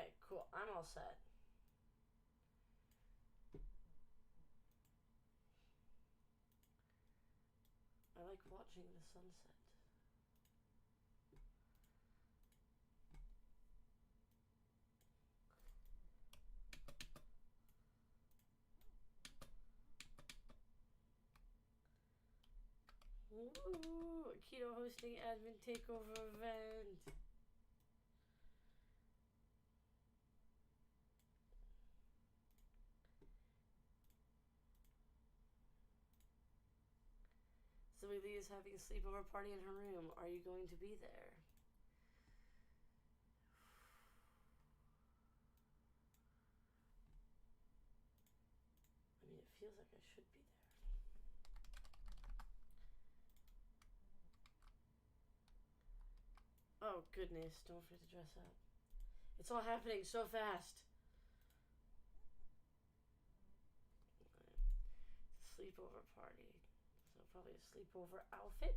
Alright, cool. I'm all set. I like watching the sunset. Woo! Keto hosting admin takeover event. Zoe Lee is having a sleepover party in her room. Are you going to be there? I mean, it feels like I should be there. Oh, goodness. Don't forget to dress up. It's all happening so fast. It's a sleepover party. So probably a sleepover outfit.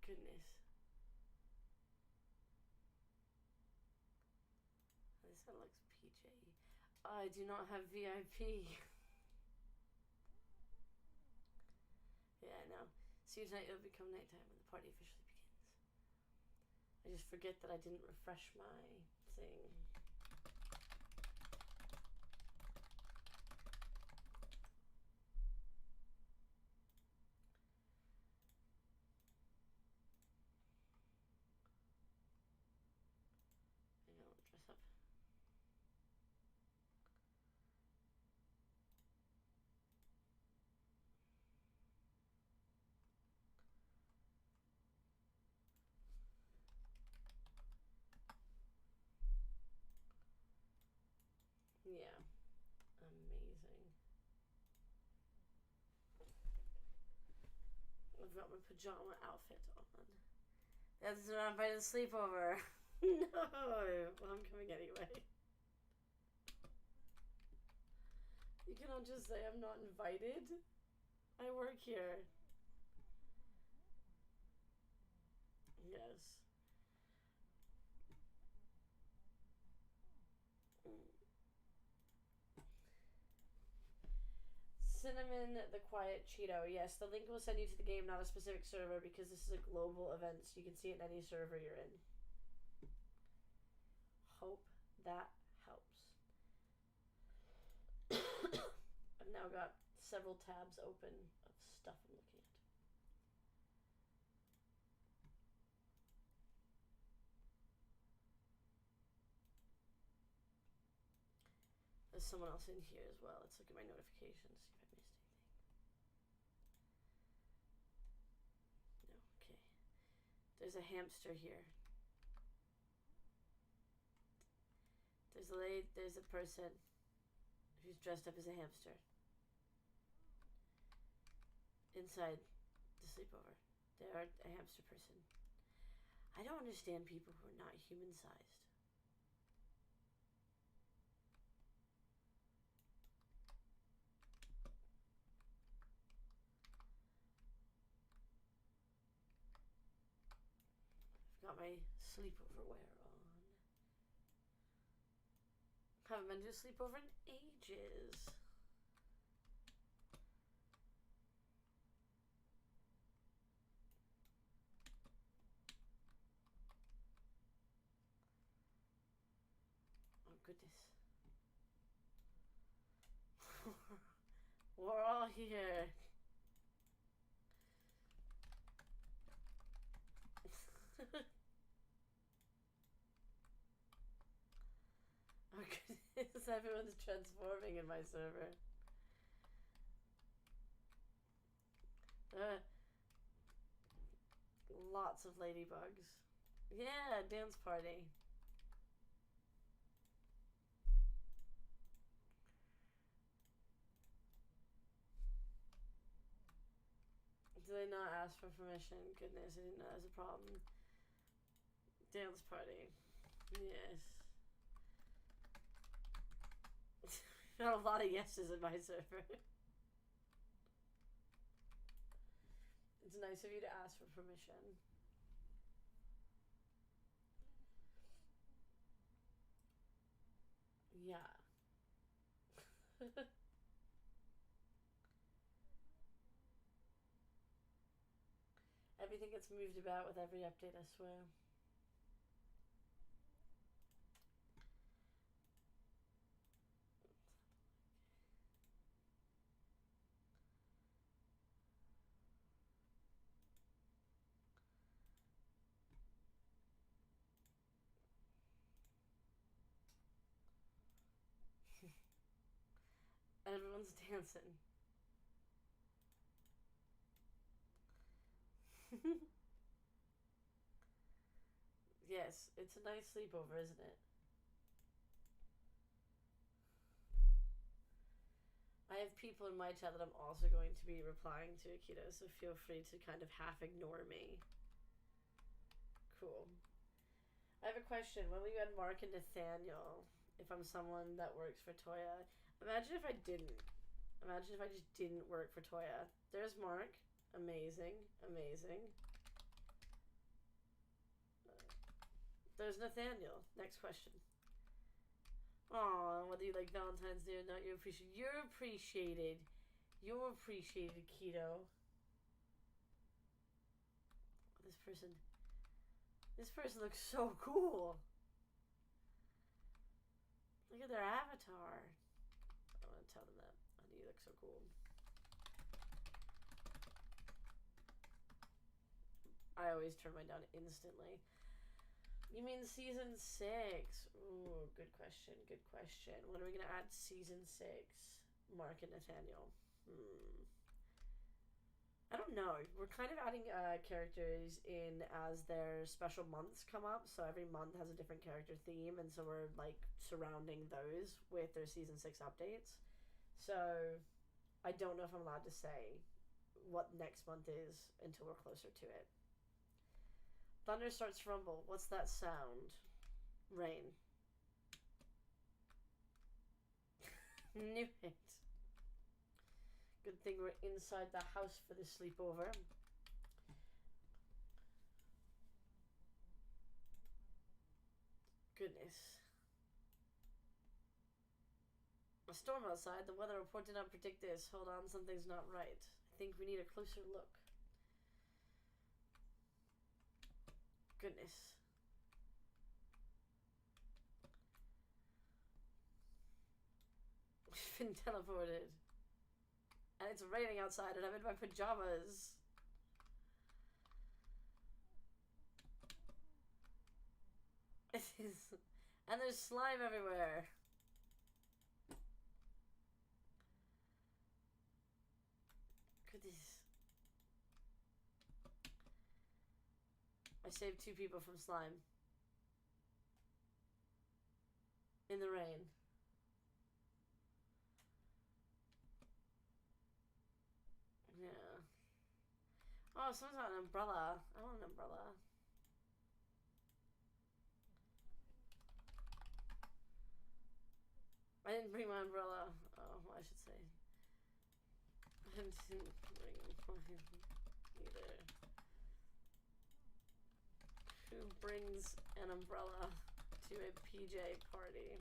Goodness. This one looks PJ. I do not have VIP. Yeah, I know. See, tonight it'll become nighttime when the party officially begins. I just forget that I didn't refresh my thing. Hang on, dress up. Yeah, amazing. I've got my pajama outfit on. That's not invited to sleepover. No, well, I'm coming anyway. You cannot just say I'm not invited. I work here. Yes. Cinnamon the Quiet Cheeto. Yes, the link will send you to the game, not a specific server, because this is a global event, so you can see it in any server you're in. Hope that helps. I've now got several tabs open of stuff I'm looking at. There's someone else in here as well. Let's look at my notifications, see if I missed anything. No, okay. There's a hamster here. There's a lady, there's a person who's dressed up as a hamster. Inside the sleepover. They're a hamster person. I don't understand people who are not human-sized. Got my sleepover wear on. Haven't been to a sleepover in ages. Oh, goodness. We're all here. Oh goodness, everyone's transforming in my server. Lots of ladybugs. Yeah, dance party. Did they not ask for permission? Goodness, I didn't know that was a problem. Dance party. Yes. Got a lot of yeses in my server. It's nice of you to ask for permission. Yeah. Everything gets moved about with every update, I swear. Everyone's dancing. Yes, it's a nice sleepover, isn't it? I have people in my chat that I'm also going to be replying to, Akito, so feel free to kind of half ignore me. Cool. I have a question. When we had Mark and Nathaniel, if I'm someone that works for Toya, imagine if I didn't. Imagine if I just didn't work for Toya. There's Mark. Amazing. Amazing. There's Nathaniel. Next question. Aw, whether you like Valentine's Day or not, you're appreciated. You're appreciated. You're appreciated, Keto. This person looks so cool. Look at their avatar. I want to tell them that. Honey, you look so cool. I always turn mine down instantly. You mean season 6? Ooh, good question, good question. When are we gonna add season 6? Mark and Nathaniel. I don't know. We're kind of adding characters in as their special months come up. So every month has a different character theme, and so we're like surrounding those with their season 6 updates. So I don't know if I'm allowed to say what next month is until we're closer to it. Thunder starts to rumble. What's that sound? Rain. Knew it. Good thing we're inside the house for the sleepover. Goodness. A storm outside. The weather report did not predict this. Hold on, something's not right. I think we need a closer look. Goodness. We've been teleported. And it's raining outside and I'm in my pajamas. It is. And there's slime everywhere. Goodness. I saved 2 people from slime. In the rain. Yeah. Oh, someone's got an umbrella. I want an umbrella. I didn't bring my umbrella. Oh, I should say. I didn't bring mine either. Who brings an umbrella to a PJ party?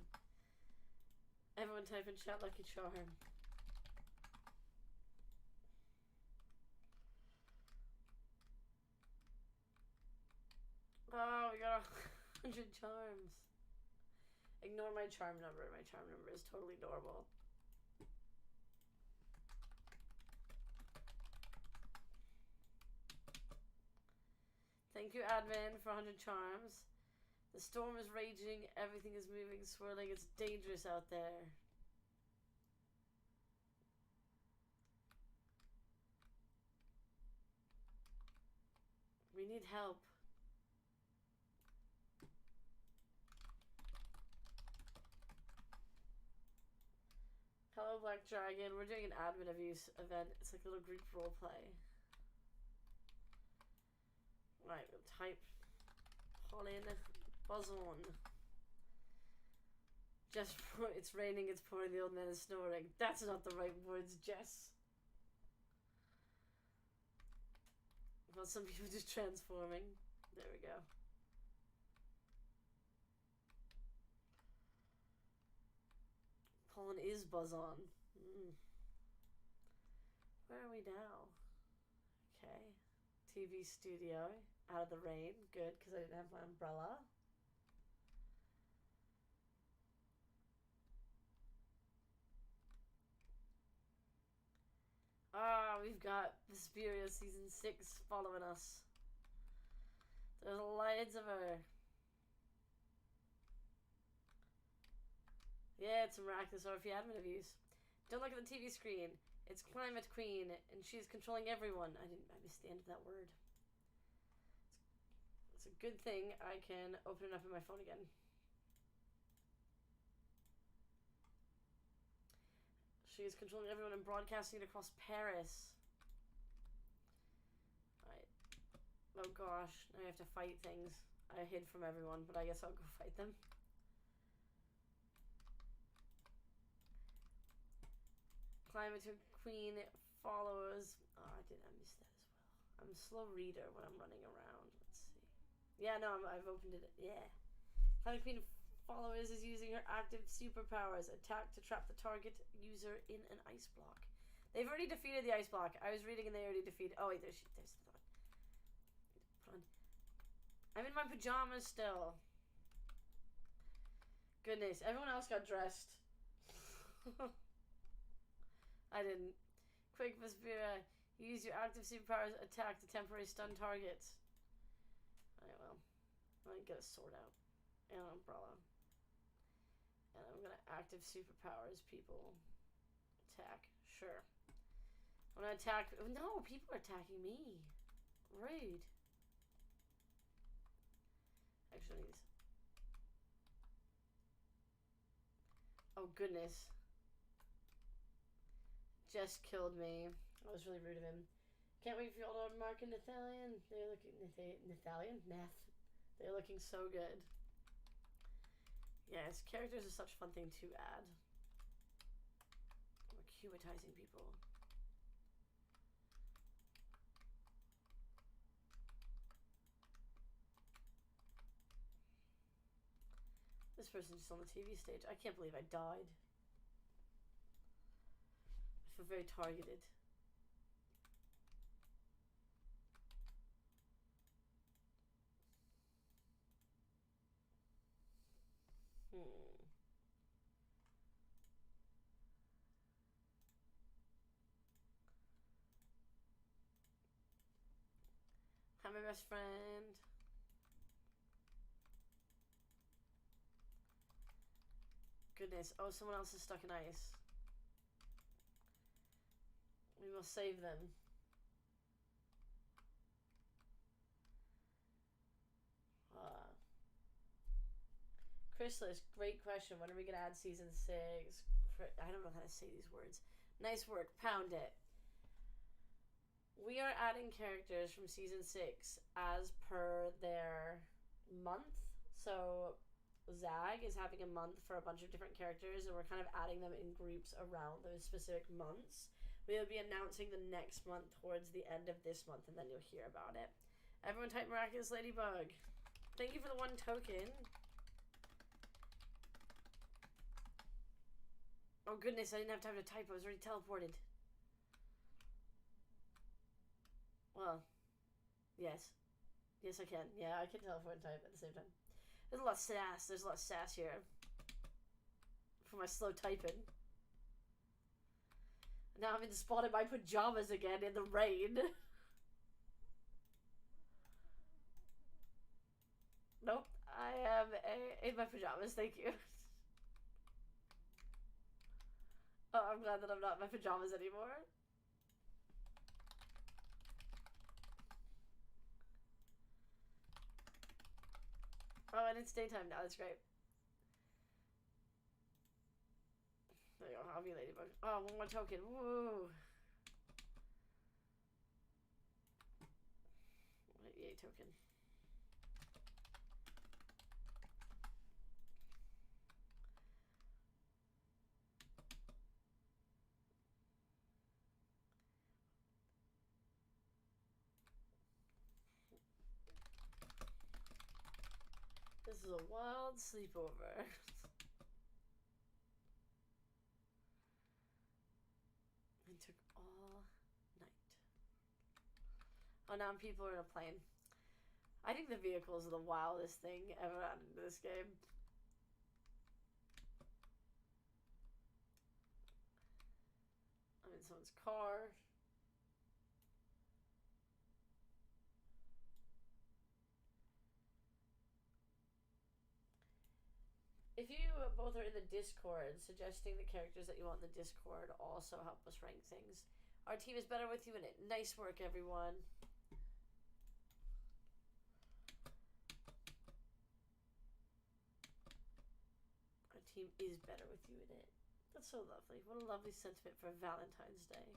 Everyone type in chat Lucky Charm. Oh, we got 100 charms. Ignore my charm number. My charm number is totally normal. Thank you, admin, for 100 charms. The storm is raging. Everything is moving, swirling. It's dangerous out there. We need help. Hello, Black Dragon. We're doing an admin abuse event. It's like a little group roleplay. Right, we'll type Pauline Boson. Jess, it's raining, it's pouring, the old man is snoring. That's not the right words, Jess. Well, some people just transforming. There we go. Pollen is buzz on. Where are we now? Okay. TV studio. Out of the rain. Good, because I didn't have my umbrella. Ah, we've got Vesperia Season 6 following us. There's loads of her. Yeah, it's a miraculous RP admin abuse. Don't look at the TV screen. It's Climatiqueen, and she's controlling everyone. I missed the end of that word. It's a good thing I can open it up in my phone again. She is controlling everyone and broadcasting it across Paris. Alright. Oh gosh, now I have to fight things. I hid from everyone, but I guess I'll go fight them. Climatiqueen follows. Oh, I missed that as well. I'm a slow reader when I'm running around. Let's see. Yeah, no, I've opened it. Yeah. Climatiqueen followers is using her active superpowers. Attack to trap the target user in an ice block. They've already defeated the ice block. I was reading and they already defeated. Oh wait, there's the one. Put on. I'm in my pajamas still. Goodness, everyone else got dressed. I didn't. Quick, Vesperia, use your active superpowers. Attack the temporary stun targets. Alright, well, I'm gonna get a sword out and an umbrella. And I'm gonna active superpowers people. Attack. Sure. I'm gonna attack. No, people are attacking me. Rude. Actually, these. Oh, goodness. Just killed me. That was really rude of him. Can't wait for y'all to Mark and Nathalion. They're looking. Nathalion? Nath. They're looking so good. Yes, characters are such a fun thing to add. We're cubitizing people. This person's just on the TV stage. I can't believe I died. I feel very targeted. Hi, my best friend. Goodness. Oh, someone else is stuck in ice. We must save them. Chrysalis, great question. When are we going to add season 6? I don't know how to say these words. Nice work. Pound it. We are adding characters from season 6 as per their month. So Zag is having a month for a bunch of different characters, and we're kind of adding them in groups around those specific months. We'll be announcing the next month towards the end of this month, and then you'll hear about it. Everyone type Miraculous Ladybug. Thank you for the 1 token. Oh goodness, I didn't have time to type. I was already teleported. Well, yes. Yes, I can. Yeah, I can teleport and type at the same time. There's a lot of sass. There's a lot of sass here. For my slow typing. Now I'm in the spot in my pajamas again in the rain. Nope. I am in my pajamas, thank you. Oh, I'm glad that I'm not in my pajamas anymore. Oh, and it's daytime now. That's great. There you go. I'll be Ladybug. Oh, 1 more token. Woo! Yay, token. This is a wild sleepover. It took all night. Oh, now people are in a plane. I think the vehicles are the wildest thing ever added into this game. I'm in someone's car. If you both are in the Discord, suggesting the characters that you want in the Discord also help us rank things. Our team is better with you in it. Nice work, everyone. Our team is better with you in it. That's so lovely. What a lovely sentiment for Valentine's Day.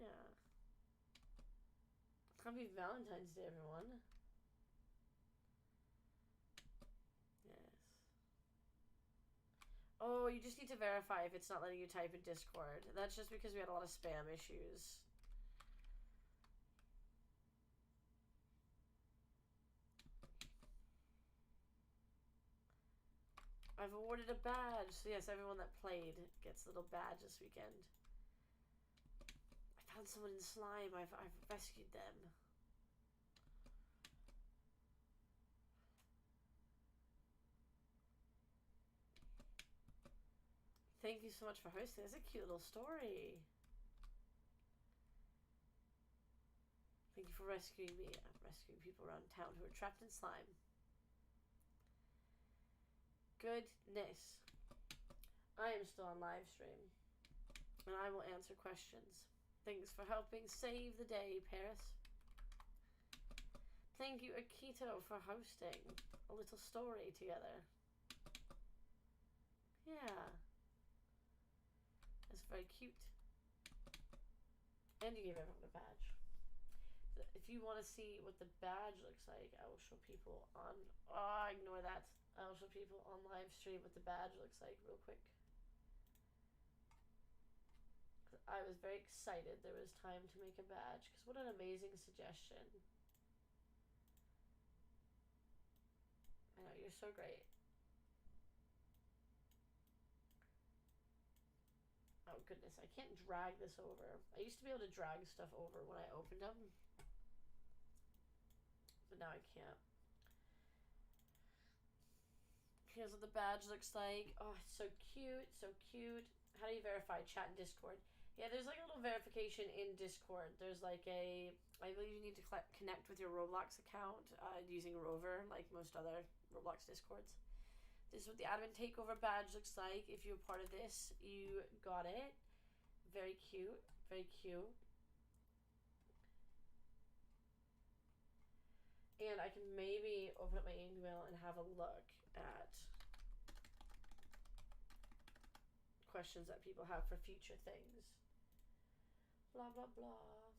Yeah. Happy Valentine's Day, everyone. Oh, you just need to verify if it's not letting you type in Discord. That's just because we had a lot of spam issues. I've awarded a badge. So yes, everyone that played gets a little badge this weekend. I found someone in slime. I've rescued them. Thank you so much for hosting. That's a cute little story. Thank you for rescuing me. I'm rescuing people around town who are trapped in slime. Goodness. I am still on live stream. And I will answer questions. Thanks for helping save the day, Paris. Thank you, Akito, for hosting a little story together. Yeah. That's very cute. And you gave everyone a badge. If you want to see what the badge looks like, I will show people on... Oh, ignore that. I will show people on live stream what the badge looks like real quick. I was very excited there was time to make a badge, because what an amazing suggestion. I know, you're so great. Oh goodness, I can't drag this over. I used to be able to drag stuff over when I opened them, but now I can't. Here's what the badge looks like. Oh, it's so cute, so cute. How do you verify chat in Discord? Yeah, there's like a little verification in Discord. There's like a, I believe you need to connect with your Roblox account using Rover, like most other Roblox Discords. This is what the admin takeover badge looks like. If you're part of this, you got it. Very cute, very cute. And I can maybe open up my email and have a look at questions that people have for future things. Blah, blah, blah.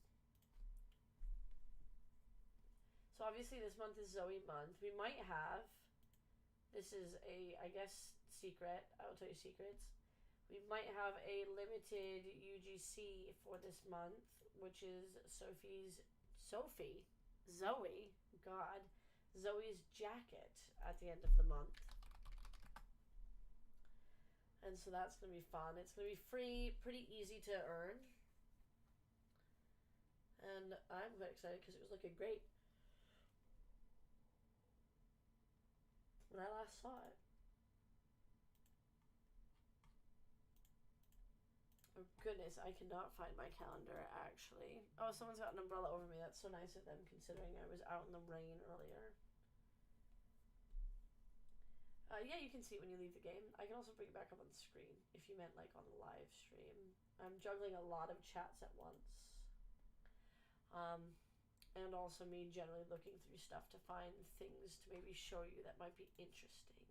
So obviously this month is Zoe month. We might have, this is a, I guess, secret. I will tell you secrets. We might have a limited UGC for this month, which is Zoe's jacket at the end of the month. And so that's going to be fun. It's going to be free, pretty easy to earn. And I'm very excited because it was looking great when I last saw it. Oh goodness, I cannot find my calendar actually. Oh, someone's got an umbrella over me. That's so nice of them considering I was out in the rain earlier. Yeah, you can see it when you leave the game. I can also bring it back up on the screen if you meant like on the live stream. I'm juggling a lot of chats at once. And also me generally looking through stuff to find things to maybe show you that might be interesting.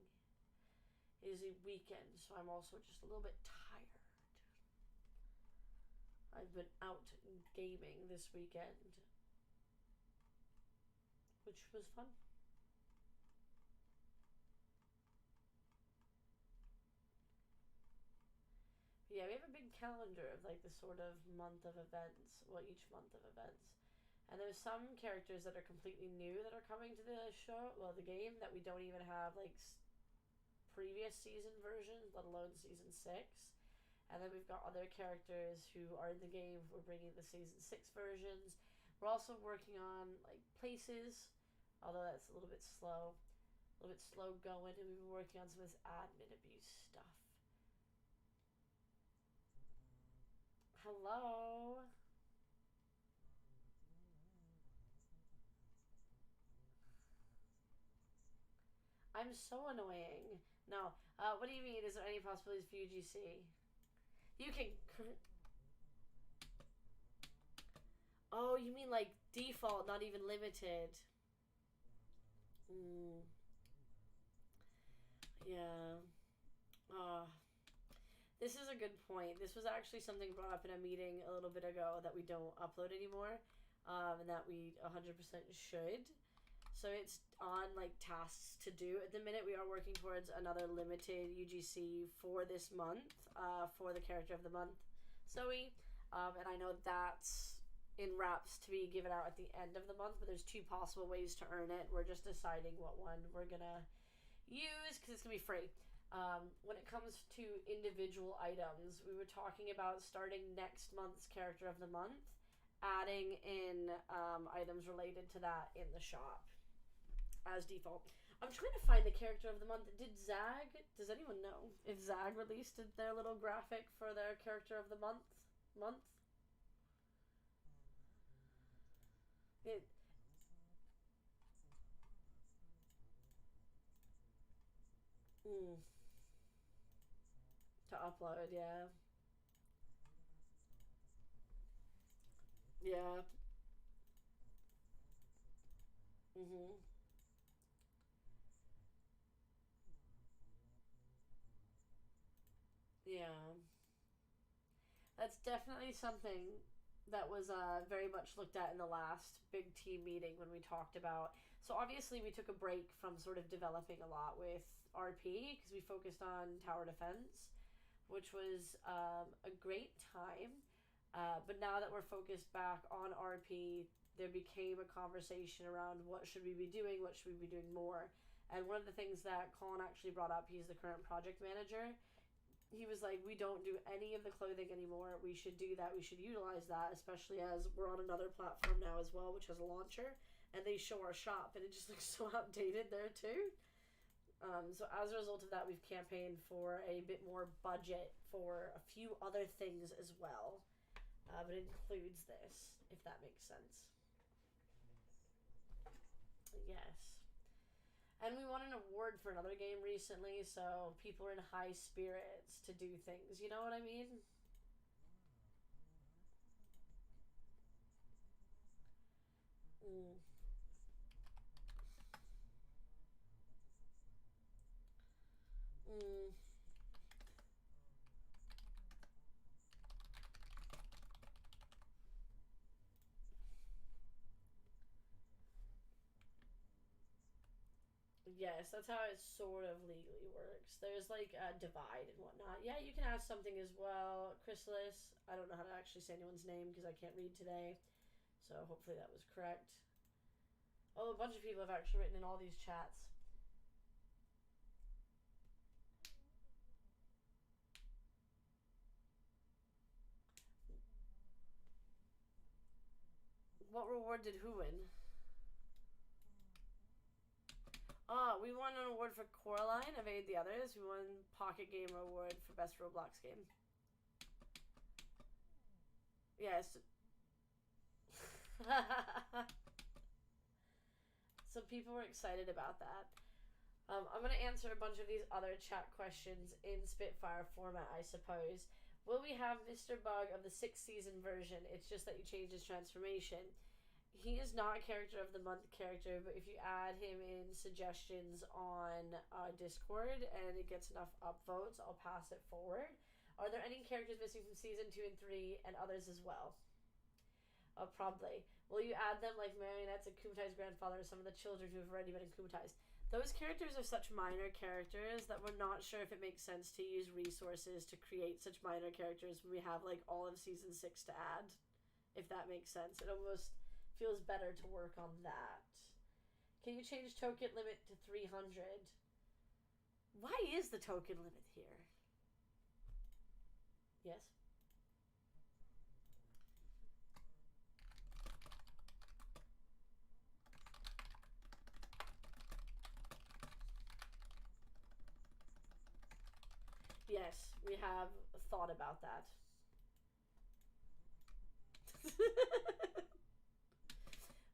It is a weekend, so I'm also just a little bit tired. I've been out gaming this weekend, which was fun. Yeah, we have a big calendar of like the sort of month of events, well, each month of events. And there's some characters that are completely new that are coming to the show, well, the game, that we don't even have, like, previous season versions, let alone season 6. And then we've got other characters who are in the game. We're bringing the season 6 versions. We're also working on, like, places, although that's a little bit slow. A little bit slow going, and we've been working on some of this admin abuse stuff. Hello? I'm so annoying. No. What do you mean? Is there any possibilities for UGC? You can. Oh, you mean like default, not even limited? Mm. Yeah. This is a good point. This was actually something brought up in a meeting a little bit ago that we don't upload anymore, and that we 100% should. So it's on like tasks to do. At the minute, we are working towards another limited UGC for this month, for the character of the month, Zoe. And I know that's in wraps to be given out at the end of the month, but there's 2 possible ways to earn it. We're just deciding what one we're gonna use because it's gonna be free. When it comes to individual items, we were talking about starting next month's character of the month, adding in items related to that in the shop as default. I'm trying to find the character of the month. Did Zag, does anyone know if Zag released their little graphic for their character of the month? It, mm, to upload, yeah. Yeah. Mhm. Yeah. That's definitely something that was very much looked at in the last big team meeting when we talked about. So obviously we took a break from sort of developing a lot with RP because we focused on tower defense, which was a great time. But now that we're focused back on RP, there became a conversation around what should we be doing, what should we be doing more. And one of the things that Colin actually brought up, he's the current project manager, he was like, we don't do any of the clothing anymore. We should do that. We should utilize that, especially as we're on another platform now as well, which has a launcher, and they show our shop, and it just looks so outdated there too. So as a result of that, we've campaigned for a bit more budget for a few other things as well, but it includes this, if that makes sense. Yes. And we won an award for another game recently, so people are in high spirits to do things. You know what I mean? Mm. Mm. Yes, that's how it sort of legally works. There's like a divide and whatnot. Yeah, you can ask something as well. Chrysalis, I don't know how to actually say anyone's name because I can't read today, so hopefully that was correct. Oh, a bunch of people have actually written in all these chats. What reward did who win? We won an award for Coraline of Aid the Others. We won Pocket Gamer Award for Best Roblox Game. Yes. So people were excited about that. I'm going to answer a bunch of these other chat questions in Spitfire format, I suppose. Will we have Mr. Bug of the 6th season version? It's just that you changed his transformation. He is not a character of the month character, but if you add him in suggestions on Discord and it gets enough upvotes, I'll pass it forward. Are there any characters missing from season 2 and 3 and others as well? Probably. Will you add them like marionettes and Kumatai's grandfather, some of the children who have already been in Kumatai's? Those characters are such minor characters that we're not sure if it makes sense to use resources to create such minor characters when we have like all of season 6 to add, if that makes sense. It almost feels better to work on that. Can you change token limit to 300? Why is the token limit here? Yes? Yes, we have thought about that.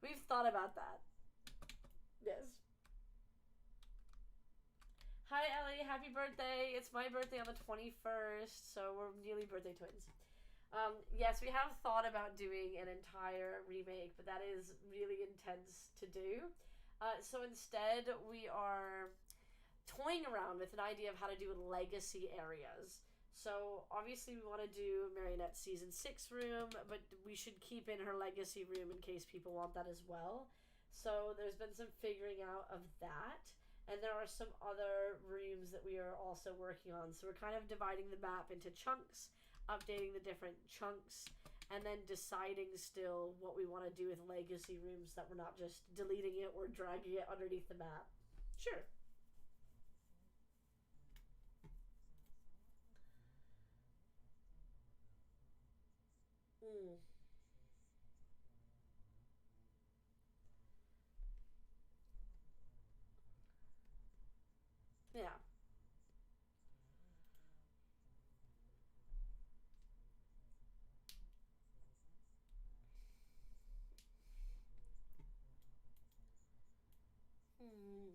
We've thought about that. Yes. Hi, Ellie. Happy birthday. It's my birthday on the 21st, so we're nearly birthday twins. Yes, we have thought about doing an entire remake, but that is really intense to do. So instead, we are toying around with an idea of how to do legacy areas. So obviously we want to do Marionette's season 6 room, but we should keep in her legacy room in case people want that as well. So there's been some figuring out of that. And there are some other rooms that we are also working on. So we're kind of dividing the map into chunks, updating the different chunks, and then deciding still what we want to do with legacy rooms, that we're not just deleting it or dragging it underneath the map. Sure. Mm. Yeah. Hmm.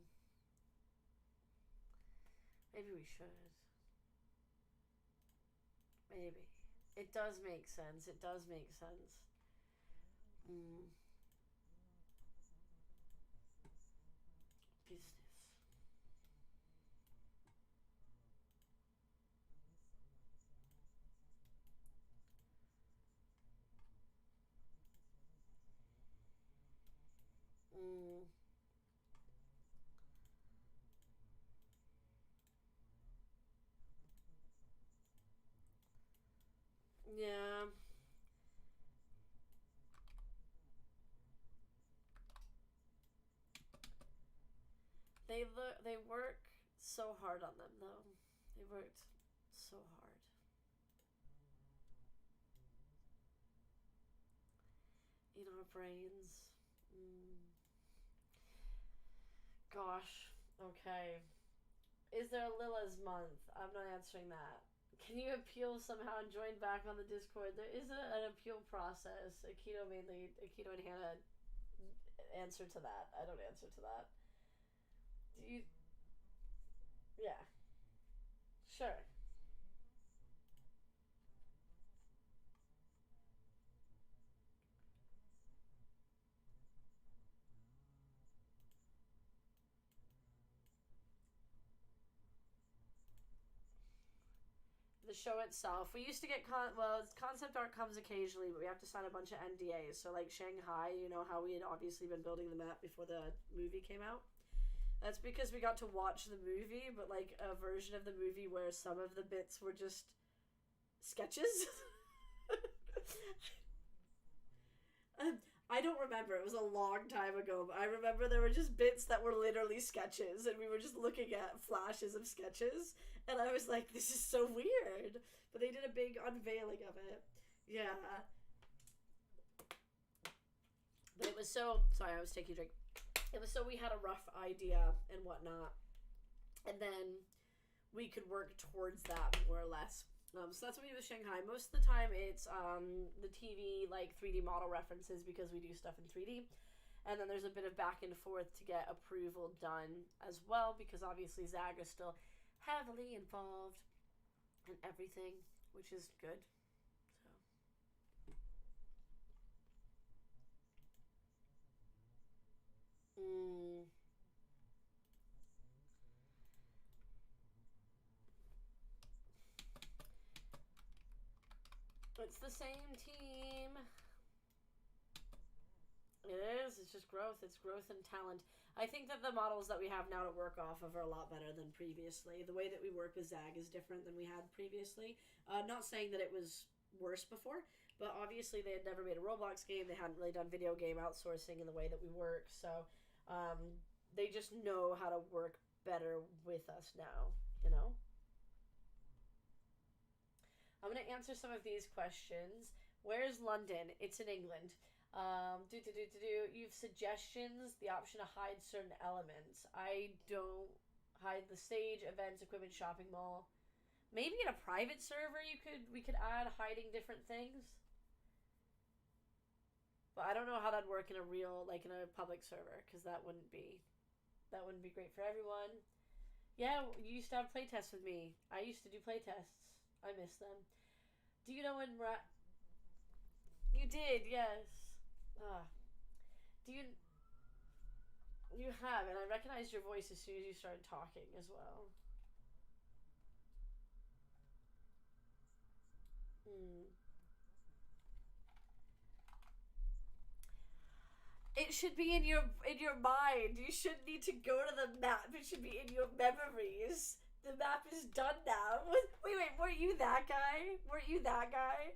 Maybe we should. Maybe. It does make sense. It does make sense. Mm. Business. Mm. Yeah. They work so hard on them though. They worked so hard. In our brains. Mm. Gosh. Okay. Is there a Lila's month? I'm not answering that. Can you appeal somehow and join back on the Discord? There is an appeal process. Akito and Hannah answer to that. I don't answer to that. Do you? Yeah. Sure. The show itself. We used to get concept art comes occasionally, but we have to sign a bunch of NDAs. So like Shanghai, you know how we had obviously been building the map before the movie came out. That's because we got to watch the movie, but like a version of the movie where some of the bits were just sketches. I don't remember. It was a long time ago, but I remember there were just bits that were literally sketches, and we were just looking at flashes of sketches, and I was like, "This is so weird." But they did a big unveiling of it. Yeah, but it was so. Sorry, I was taking a drink. It was so we had a rough idea and whatnot, and then we could work towards that more or less. So that's what we do with Shanghai. Most of the time, it's the TV like 3D model references because we do stuff in 3D, and then there's a bit of back and forth to get approval done as well because obviously Zag is still heavily involved in everything, which is good. So. Mm, it's the same team. It is. It's just growth. It's growth and talent. I think that the models that we have now to work off of are a lot better than previously. The way that we work with Zag is different than we had previously. Not saying that it was worse before, but obviously they had never made a Roblox game. They hadn't really done video game outsourcing in the way that we work, so they just know how to work better with us now, you know? I'm going to answer some of these questions. Where's London? It's in England. You have suggestions, the option to hide certain elements. I don't hide the stage, events, equipment, shopping mall. Maybe in a private server we could add hiding different things. But I don't know how that'd work in a real, like in a public server, because that wouldn't be great for everyone. Yeah, you used to have playtests with me. I used to do playtests. I miss them. Do you know when you did, yes. Do you have, and I recognized your voice as soon as you started talking as well. It should be in your mind. You shouldn't need to go to the map. It should be in your memories. The map is done now. Wait, weren't you that guy? Weren't you that guy?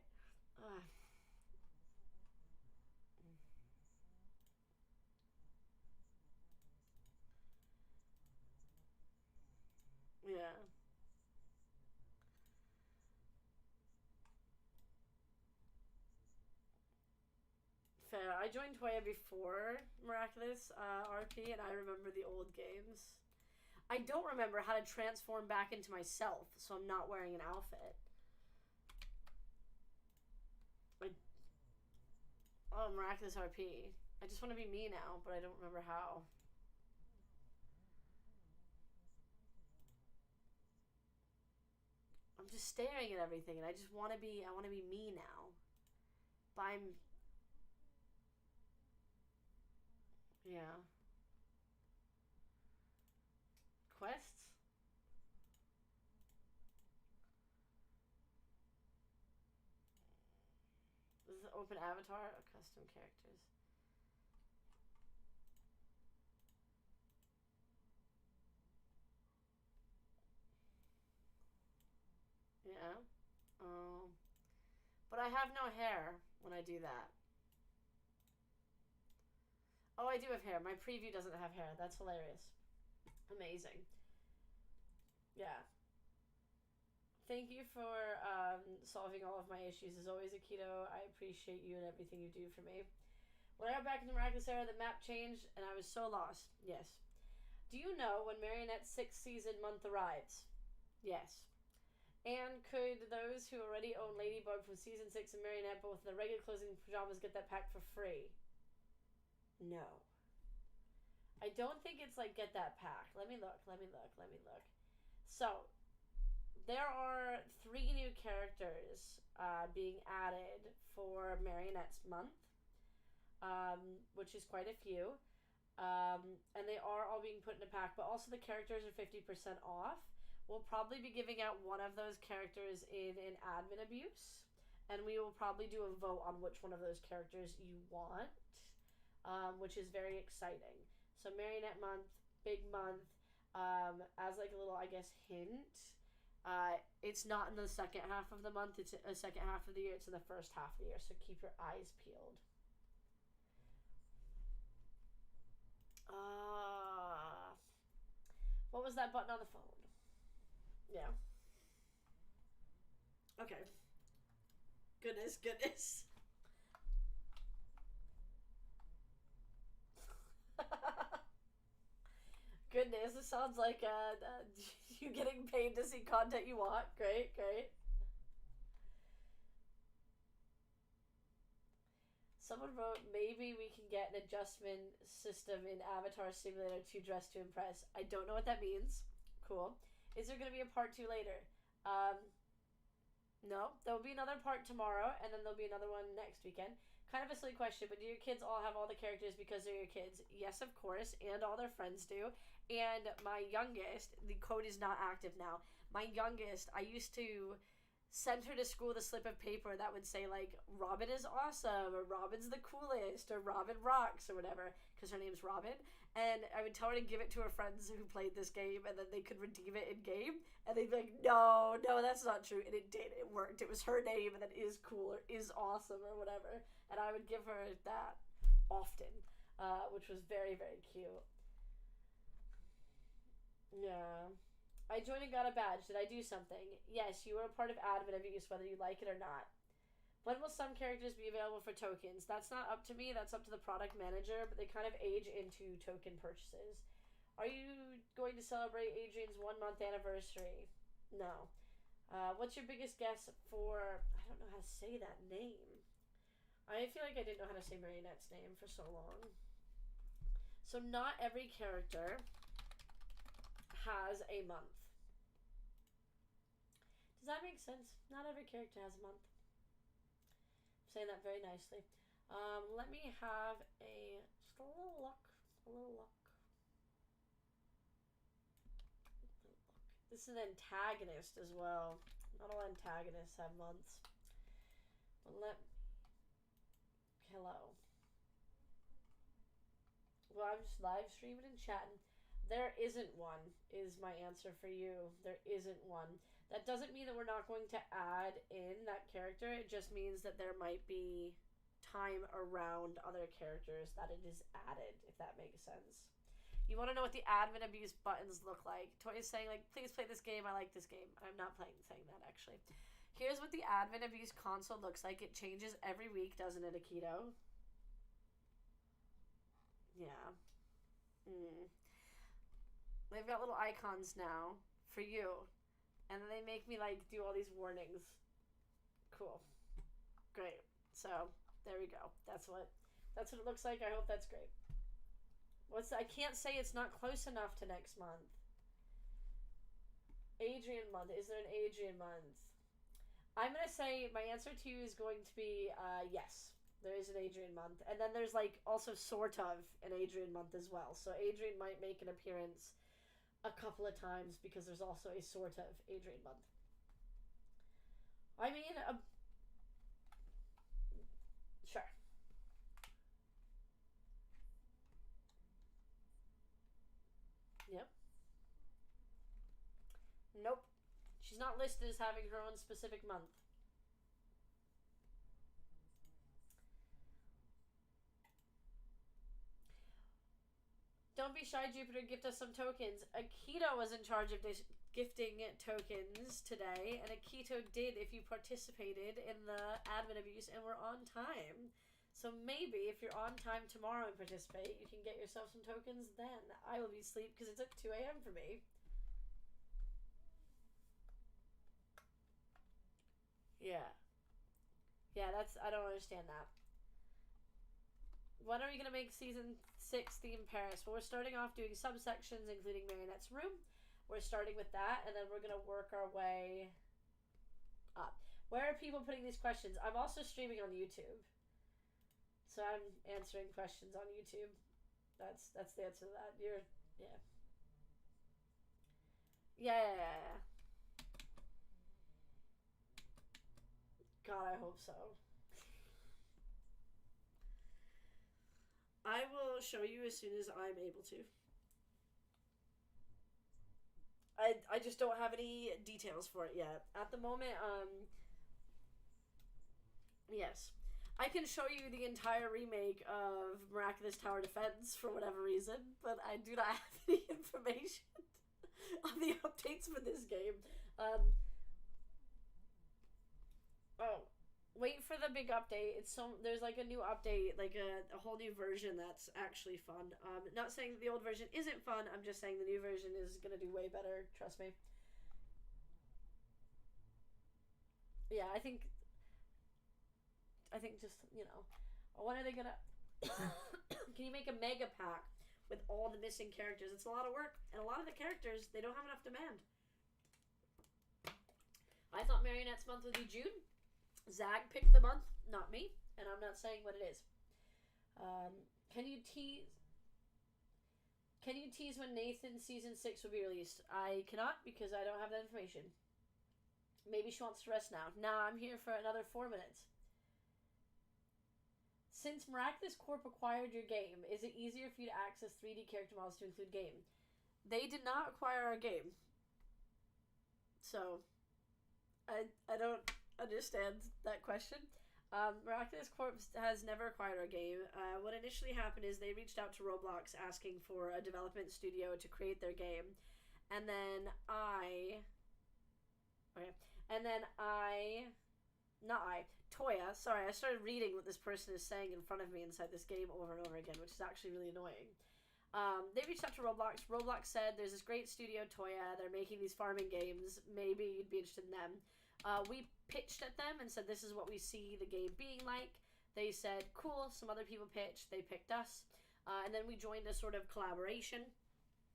Yeah. Fair. I joined Toya before Miraculous RP, and I remember the old games. I don't remember how to transform back into myself, so I'm not wearing an outfit. Oh, Miraculous RP. I just want to be me now, but I don't remember how. I'm just staring at everything, and I want to be me now. But yeah. Quests? This is open avatar or custom characters? Yeah. Oh. But I have no hair when I do that. Oh, I do have hair. My preview doesn't have hair. That's hilarious. Amazing. Yeah. Thank you for solving all of my issues. As always, Akito, I appreciate you and everything you do for me. When I got back in the Miraculous Era, the map changed, and I was so lost. Yes. Do you know when Marionette's 6th season month arrives? Yes. And could those who already own Ladybug from season 6 and Marionette, both in the regular clothing and pajamas, get that pack for free? No. I don't think it's like get that pack. Let me look. So, there are 3 new characters being added for Marionette's month, which is quite a few. And they are all being put in a pack, but also the characters are 50% off. We'll probably be giving out one of those characters in an admin abuse, and we will probably do a vote on which one of those characters you want, which is very exciting. So Marionette month, big month, as like a little, I guess, hint, it's not in the second half of the month, it's a second half of the year, it's in the first half of the year, so keep your eyes peeled. What was that button on the phone? Yeah. Okay. Goodness. Goodness, it sounds like you getting paid to see content you want. Great. Someone wrote, maybe we can get an adjustment system in Avatar Simulator to Dress to Impress. I don't know what that means. Cool. Is there going to be a part 2 later? No. There will be another part tomorrow, and then there'll be another one next weekend. Kind of a silly question, but do your kids all have all the characters because they're your kids? Yes, of course, and all their friends do. And my youngest, the code is not active now. My youngest, I used to sent her to school with a slip of paper that would say, like, Robin is awesome, or Robin's the coolest, or Robin rocks, or whatever, because her name's Robin. And I would tell her to give it to her friends who played this game, and then they could redeem it in game. And they'd be like, no, that's not true. And it did. It worked. It was her name, and then is cool, or is awesome, or whatever. And I would give her that often, which was very, very cute. Yeah. I joined and got a badge. Did I do something? Yes, you were a part of admin abuse, whether you like it or not. When will some characters be available for tokens? That's not up to me. That's up to the product manager, but they kind of age into token purchases. Are you going to celebrate Adrian's 1 month anniversary? No. What's your biggest guess for... I don't know how to say that name. I feel like I didn't know how to say Marionette's name for so long. So not every character has a month. Does that make sense? Not every character has a month. I'm saying that very nicely. Let me have just a little luck. This is an antagonist as well. Not all antagonists have months. But hello. Well, I'm just live streaming and chatting. There isn't one, is my answer for you. There isn't one. That doesn't mean that we're not going to add in that character. It just means that there might be time around other characters that it is added, if that makes sense. You want to know what the admin abuse buttons look like. Toya's saying, like, please play this game. I like this game. I'm not saying that, actually. Here's what the admin abuse console looks like. It changes every week, doesn't it, Akito? Yeah. They've got little icons now for you. And then they make me, like, do all these warnings. Cool. Great. So, there we go. That's what it looks like. I hope that's great. I can't say it's not close enough to next month. Adrian month. Is there an Adrian month? I'm going to say my answer to you is going to be yes. There is an Adrian month. And then there's, like, also sort of an Adrian month as well. So Adrian might make an appearance a couple of times because there's also a sort of Adrian month. I mean, sure. Yep. Nope. She's not listed as having her own specific month. Don't be shy, Jupiter. Gift us some tokens. Akito was in charge of gifting tokens today, and Akito did if you participated in the admin abuse and were on time. So maybe if you're on time tomorrow and participate, you can get yourself some tokens then. I will be asleep because it's at 2 a.m. for me. Yeah. Yeah, I don't understand that. When are we going to make season 6 theme Paris? Well, we're starting off doing subsections, including Marionette's room. We're starting with that, and then we're going to work our way up. Where are people putting these questions? I'm also streaming on YouTube. So I'm answering questions on YouTube. That's the answer to that. Yeah. Yeah. God, I hope so. I will show you as soon as I'm able to. I just don't have any details for it yet. At the moment, yes. I can show you the entire remake of Miraculous Tower Defense for whatever reason, but I do not have any information on the updates for this game. Wait for the big update. There's like a new update, like a whole new version that's actually fun. Not saying that the old version isn't fun. I'm just saying the new version is gonna do way better. Trust me. Yeah, I think just, when are they gonna? Can you make a mega pack with all the missing characters? It's a lot of work, and a lot of the characters they don't have enough demand. I thought Marionette's month would be June. Zag picked the month, not me, and I'm not saying what it is. Can you tease when Nathan's season 6 will be released? I cannot because I don't have that information. Maybe she wants to rest now. Nah, I'm here for another 4 minutes. Since Miraculous Corp acquired your game, is it easier for you to access 3D character models to include game? They did not acquire our game. So, I don't understand that question. Miraculous Corp has never acquired our game. What initially happened is they reached out to Roblox asking for a development studio to create their game. And then Toya, sorry, I started reading what this person is saying in front of me inside this game over and over again, which is actually really annoying. They reached out to Roblox. Roblox said, there's this great studio, Toya. They're making these farming games. Maybe you'd be interested in them. We pitched at them and said, this is what we see the game being like. They said, cool. Some other people pitched. They picked us. And then we joined a sort of collaboration.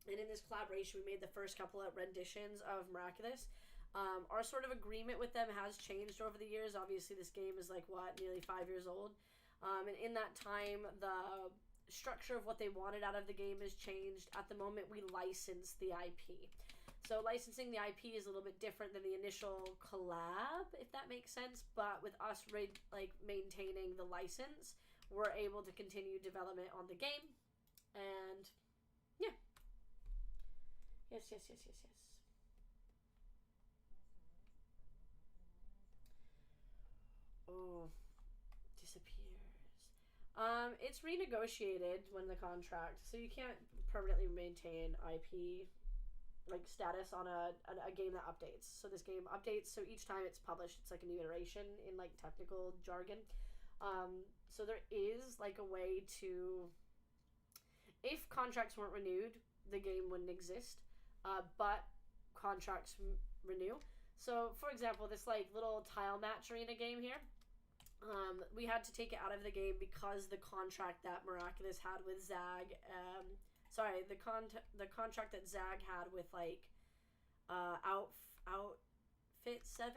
And in this collaboration, we made the first couple of renditions of Miraculous. Our sort of agreement with them has changed over the years. Obviously, this game is like, nearly 5 years old. And in that time, the structure of what they wanted out of the game has changed. At the moment, we license the IP. So licensing the IP is a little bit different than the initial collab, if that makes sense. But with us maintaining the license, we're able to continue development on the game. And yeah. Yes. Oh, disappears. It's renegotiated when the contract, so you can't permanently maintain IP status on a game that updates. So this game updates, so each time it's published, it's like a new iteration in technical jargon. So there is a way to, if contracts weren't renewed, the game wouldn't exist. But contracts renew. So, for example, this little tile match arena game here, we had to take it out of the game because the contract that Miraculous had with Zag, the contract that Zag had with Outfit 7,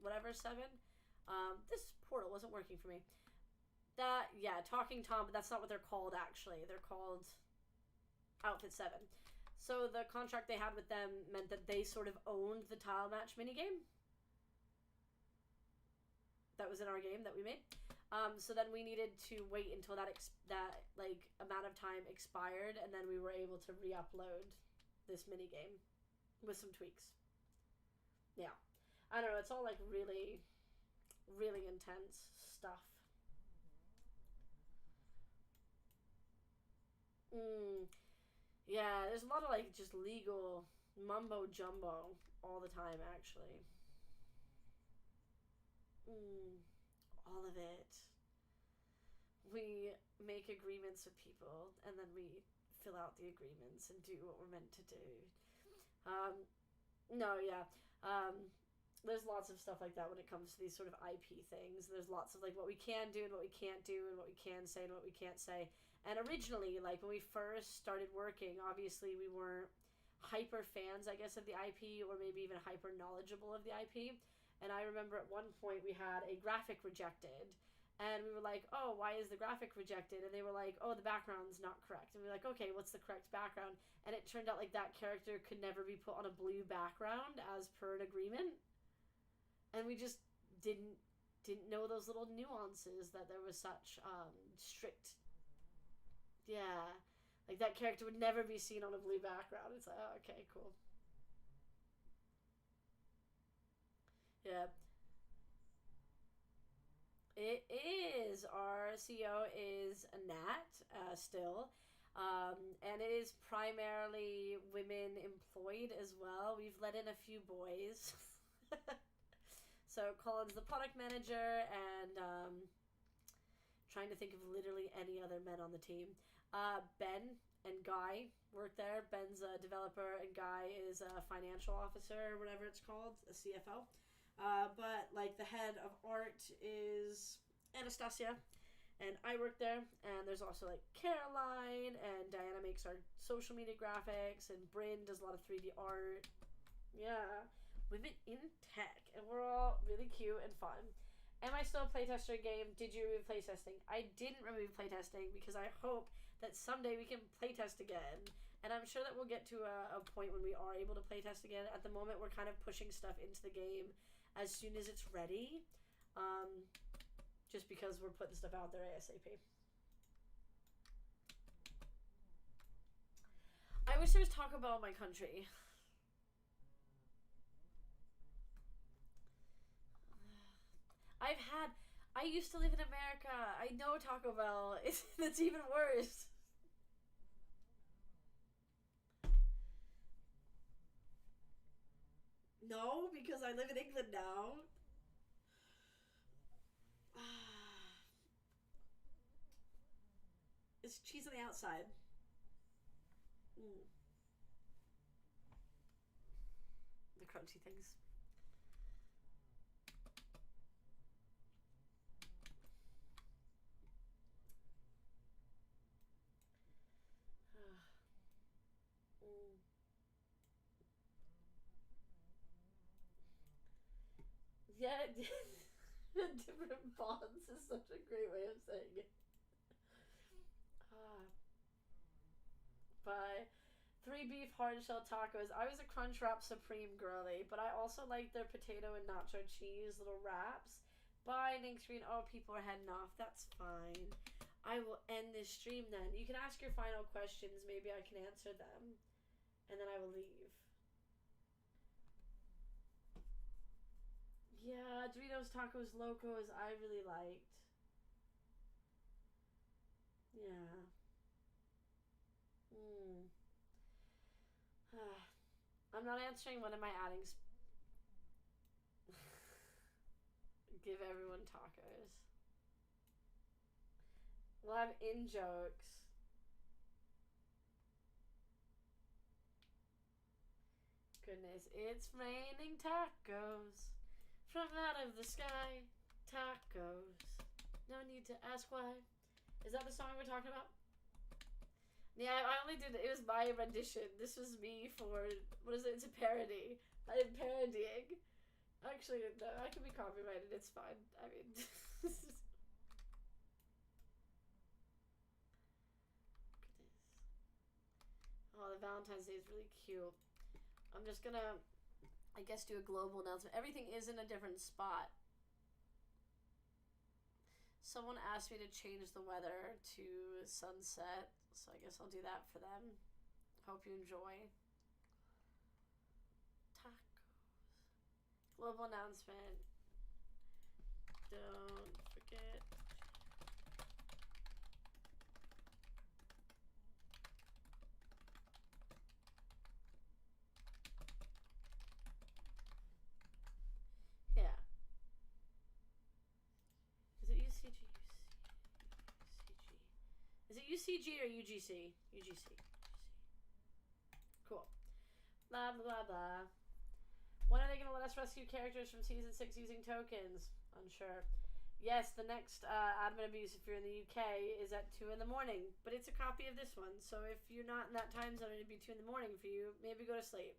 whatever 7. This portal wasn't working for me. Talking Tom, but that's not what they're called actually. They're called Outfit 7. So the contract they had with them meant that they sort of owned the tile match minigame that was in our game that we made. So then we needed to wait until that amount of time expired, and then we were able to re-upload this minigame with some tweaks. Yeah. I don't know, it's all really, really intense stuff. Yeah, there's a lot of just legal mumbo jumbo all the time, actually. All of it. We make agreements with people, and then we fill out the agreements and do what we're meant to do. There's lots of stuff like that when it comes to these sort of IP things. There's lots of what we can do and what we can't do and what we can say and what we can't say. And originally, when we first started working, obviously we weren't hyper fans, I guess, of the IP, or maybe even hyper knowledgeable of the IP. And I remember at one point we had a graphic rejected, and we were like, oh, why is the graphic rejected? And they were like, oh, the background's not correct. And we were like, okay, what's the correct background? And it turned out that character could never be put on a blue background as per an agreement. And we just didn't know those little nuances, that there was such strict. Yeah, that character would never be seen on a blue background. It's like, oh, okay, cool. Yeah. It is. Our CEO is Nat, still. And it is primarily women employed as well. We've let in a few boys. So Colin's the product manager, and trying to think of literally any other men on the team. Ben and Guy work there. Ben's a developer, and Guy is a financial officer, or whatever it's called, a CFO. But the head of art is Anastasia, and I work there. And there's also Caroline, and Diana makes our social media graphics, and Bryn does a lot of 3D art. Yeah, women in tech, and we're all really cute and fun. Am I still a playtester game? Did you remove playtesting? I didn't remove playtesting because I hope that someday we can playtest again. And I'm sure that we'll get to a point when we are able to playtest again. At the moment, we're kind of pushing stuff into the game as soon as it's ready. Just because we're putting stuff out there ASAP. I wish there was Taco Bell in my country. I used to live in America. I know Taco Bell. It's even worse. No, because I live in England now. It's cheese on the outside. The crunchy things. Yeah, different bonds is such a great way of saying it. By 3 beef hard shell tacos. I was a Crunchwrap Supreme girly, but I also like their potato and nacho cheese little wraps. Bye, Nick Screen. Oh, people are heading off. That's fine. I will end this stream then. You can ask your final questions. Maybe I can answer them. And then I will leave. Yeah, Doritos Tacos Locos I really liked. Yeah. I'm not answering when am I adding give everyone tacos. We'll have in-jokes. Goodness, it's raining tacos from out of the sky. Tacos. No need to ask why. Is that the song we're talking about? Yeah, I only did, it was my rendition. This was me for, what is it? It's a parody. I am parodying. Actually, no, I can be copyrighted. It's fine. I mean, goodness. Oh, the Valentine's Day is really cute. I'm just gonna, I guess, do a global announcement. Everything is in a different spot. Someone asked me to change the weather to sunset, so I guess I'll do that for them. Hope you enjoy. Tacos. Global announcement. Don't forget. Yeah. Is it UCG? Is it UCG or UGC? UGC. Cool. Blah, blah, blah. When are they going to let us rescue characters from Season 6 using tokens? Unsure. Yes, the next admin abuse, if you're in the UK, is at 2 in the morning. But it's a copy of this one, so if you're not in that time zone, it'd be 2 in the morning for you. Maybe go to sleep.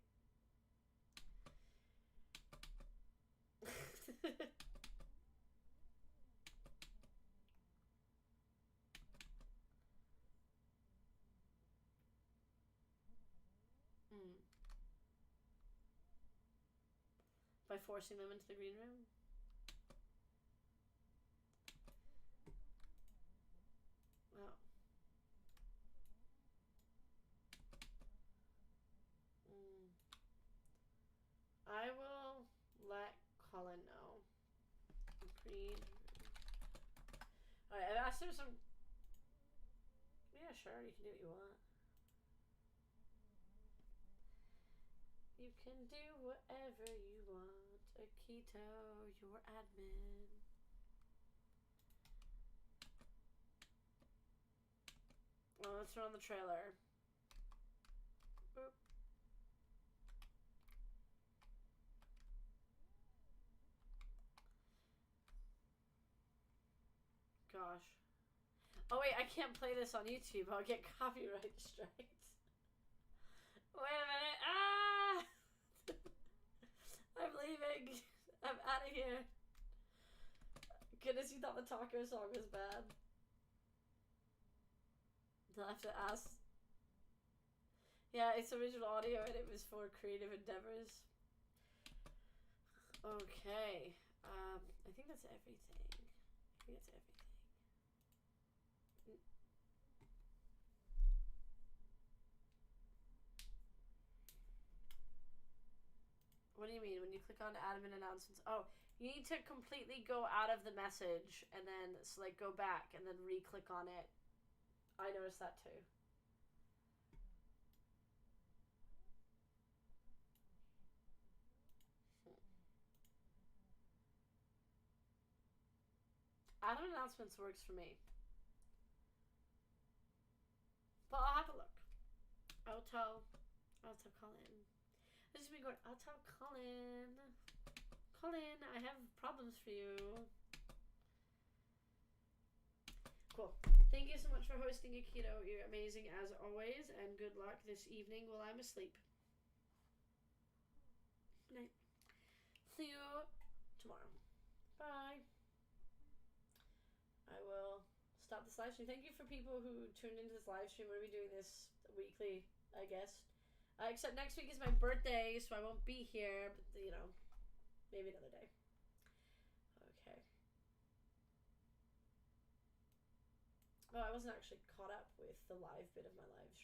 By forcing them into the green room? Wow. I will let Colin know. Green room. Alright, I've asked him some... Yeah, sure, you can do what you want. You can do whatever you want. Akito, your admin. Oh, let's turn on the trailer. Boop. Gosh. Oh wait, I can't play this on YouTube. I'll get copyright strikes. Wait a minute. Ah! I'm leaving. I'm out of here. Goodness, you thought the taco song was bad. I'll have to ask. Yeah, it's original audio and it was for creative endeavors. Okay. I think that's everything. What do you mean? When you click on admin announcements? Oh, you need to completely go out of the message and then like go back and then re-click on it. I noticed that too. Admin announcements works for me. But I'll have a look. I'll tell Colin. This is me going, I'll tell Colin. Colin, I have problems for you. Cool. Thank you so much for hosting, Akito. You're amazing as always, and good luck this evening while I'm asleep. Good night. See you tomorrow. Bye. I will stop this live stream. Thank you for people who tuned into this live stream. We're going to be doing this weekly, I guess. Except next week is my birthday, so I won't be here, but, you know, maybe another day. Okay. Oh, I wasn't actually caught up with the live bit of my live stream.